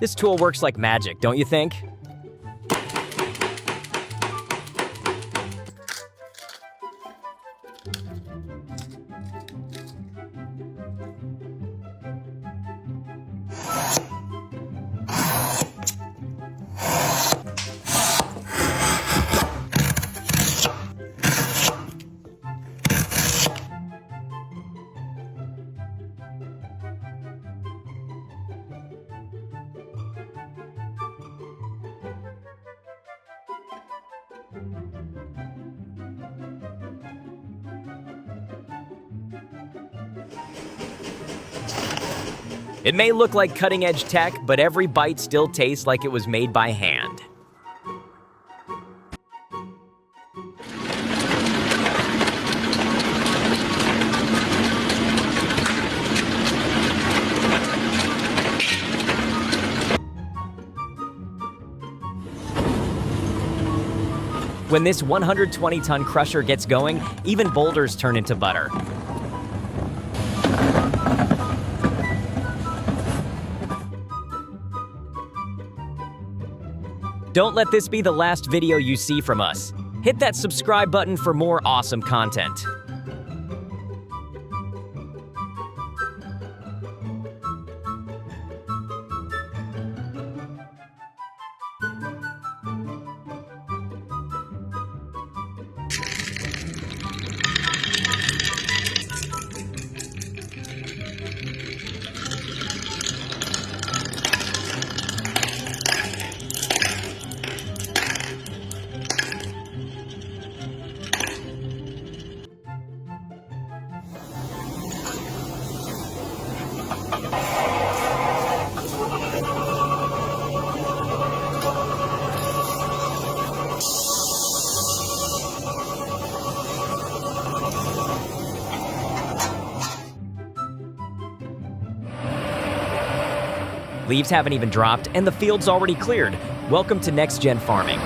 This tool works like magic, don't you think? It may look like cutting-edge tech, but every bite still tastes like it was made by hand. When this 120-ton crusher gets going, even boulders turn into butter. Don't let this be the last video you see from us. Hit that subscribe button for more awesome content. Leaves haven't even dropped, and the field's already cleared. Welcome to next-gen farming.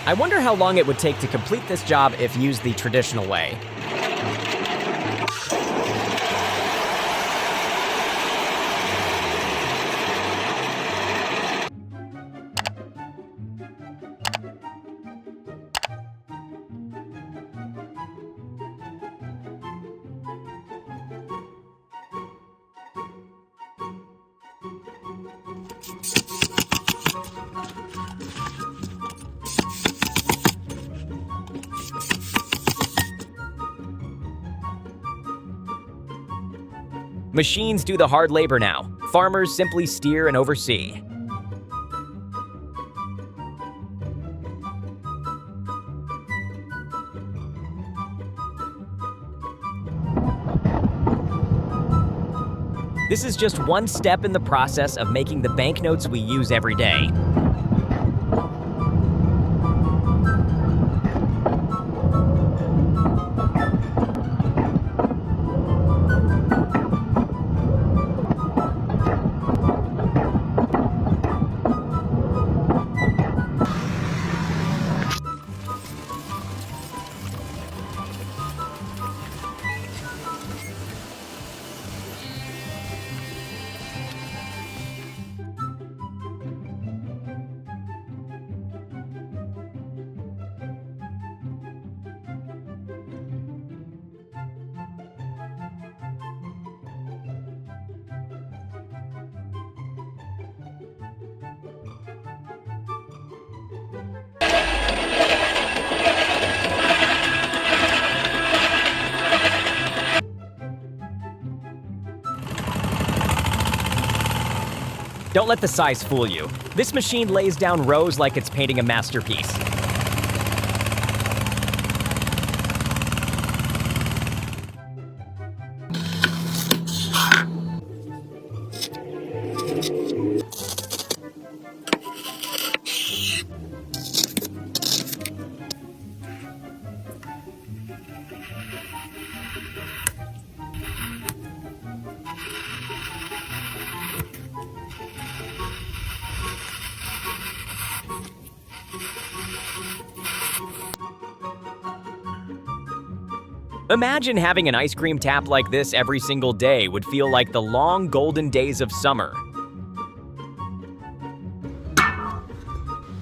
I wonder how long it would take to complete this job if used the traditional way. Machines do the hard labor now. Farmers simply steer and oversee. This is just one step in the process of making the banknotes we use every day. Don't let the size fool you. This machine lays down rows like it's painting a masterpiece. Imagine having an ice cream tap like this every single day would feel like the long golden days of summer.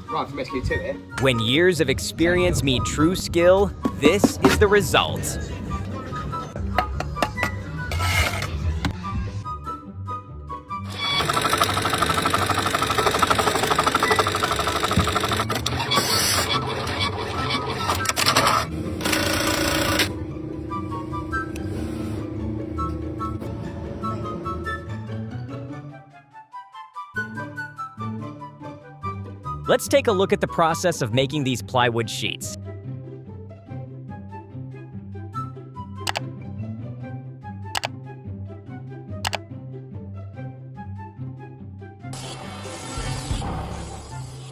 Right, from SQ2 here. When years of experience meet true skill, this is the result. Let's take a look at the process of making these plywood sheets.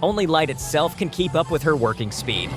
Only light itself can keep up with her working speed.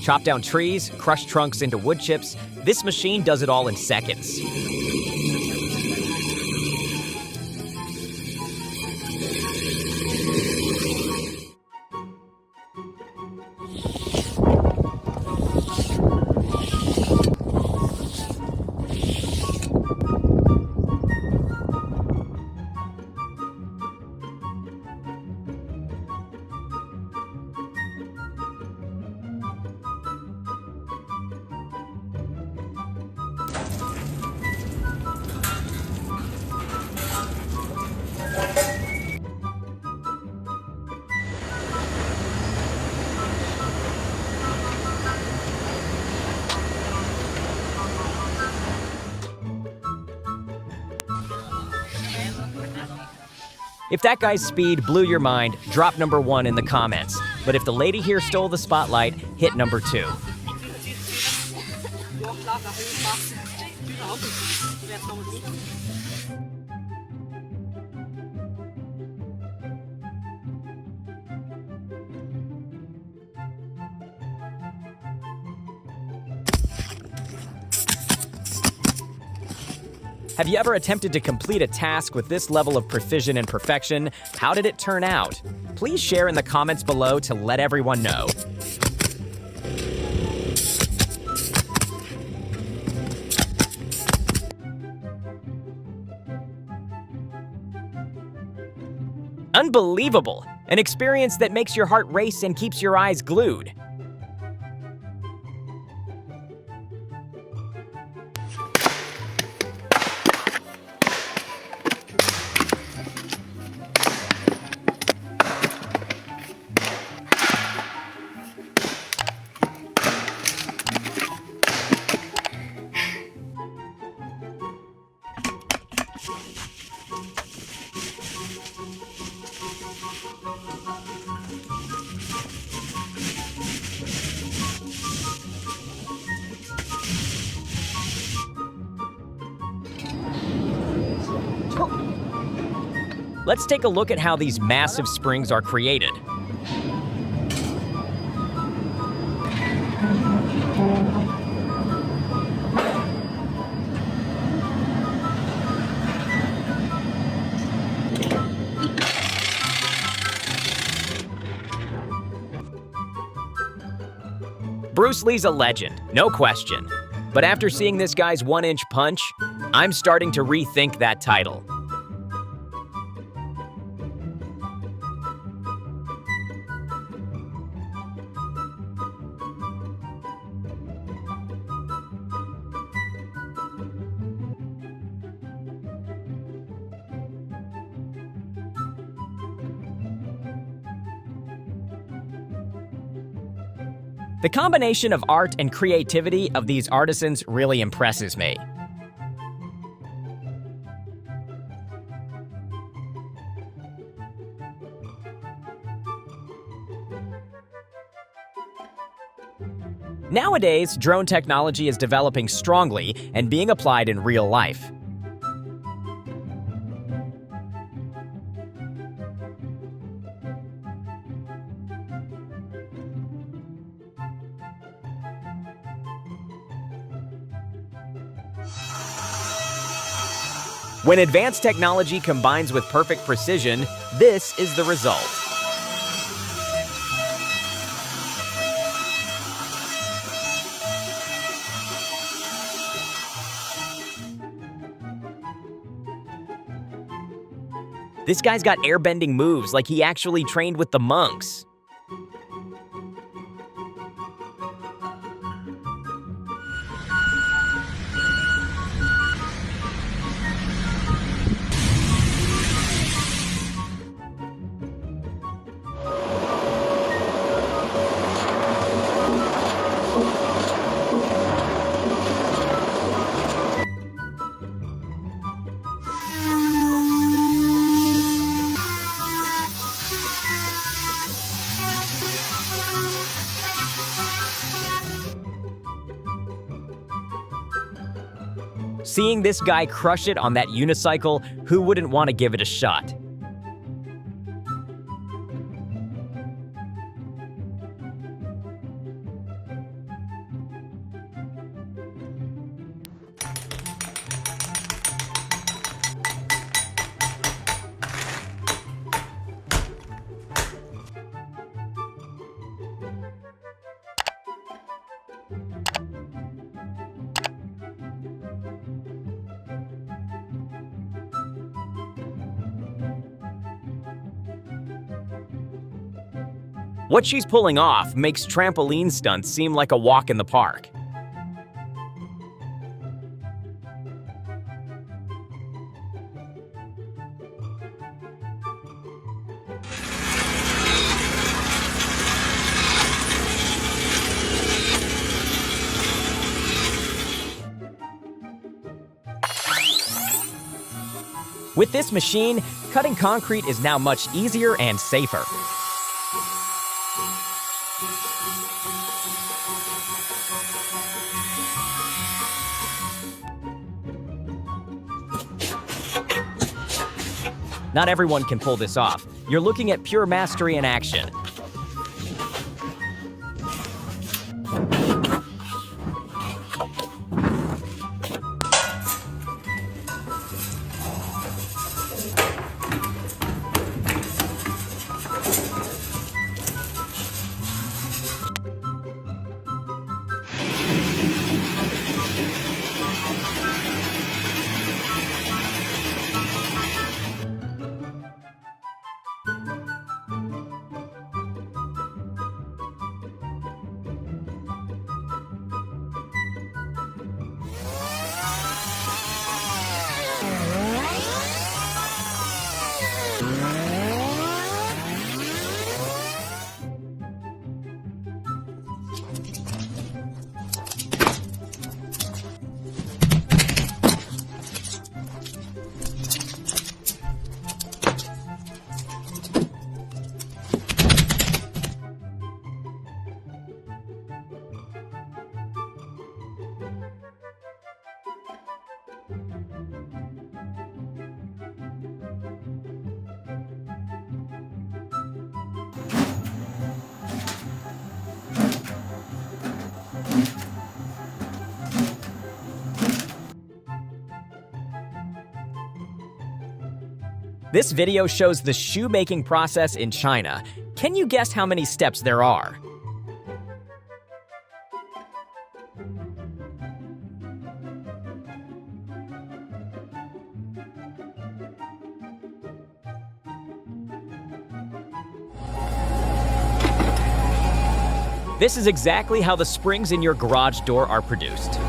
Chop down trees, crush trunks into wood chips. This machine does it all in seconds. If that guy's speed blew your mind, drop number 1 in the comments. But if the lady here stole the spotlight, hit number 2. Have you ever attempted to complete a task with this level of precision and perfection? How did it turn out? Please share in the comments below to let everyone know. Unbelievable! An experience that makes your heart race and keeps your eyes glued. Let's take a look at how these massive springs are created. Bruce Lee's a legend, no question. But after seeing this guy's 1-inch punch, I'm starting to rethink that title. The combination of art and creativity of these artisans really impresses me. Nowadays, drone technology is developing strongly and being applied in real life. When advanced technology combines with perfect precision, this is the result. This guy's got airbending moves like he actually trained with the monks. Seeing this guy crush it on that unicycle, who wouldn't want to give it a shot? What she's pulling off makes trampoline stunts seem like a walk in the park. With this machine, cutting concrete is now much easier and safer. Not everyone can pull this off. You're looking at pure mastery in action. This video shows the shoemaking process in China. Can you guess how many steps there are? This is exactly how the springs in your garage door are produced.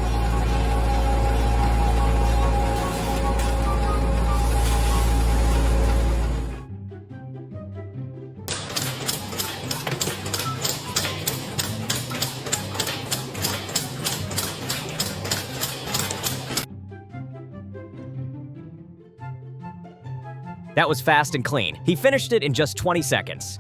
That was fast and clean. He finished it in just 20 seconds.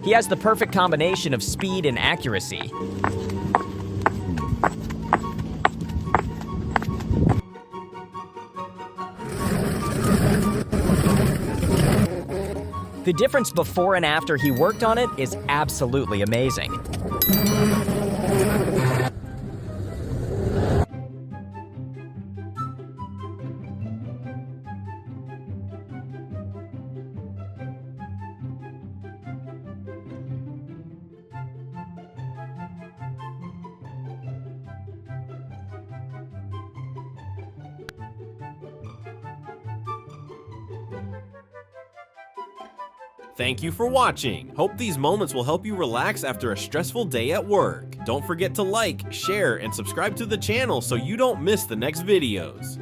He has the perfect combination of speed and accuracy. The difference before and after he worked on it is absolutely amazing. Thank you for watching. Hope these moments will help you relax after a stressful day at work. Don't forget to like, share, and subscribe to the channel so you don't miss the next videos.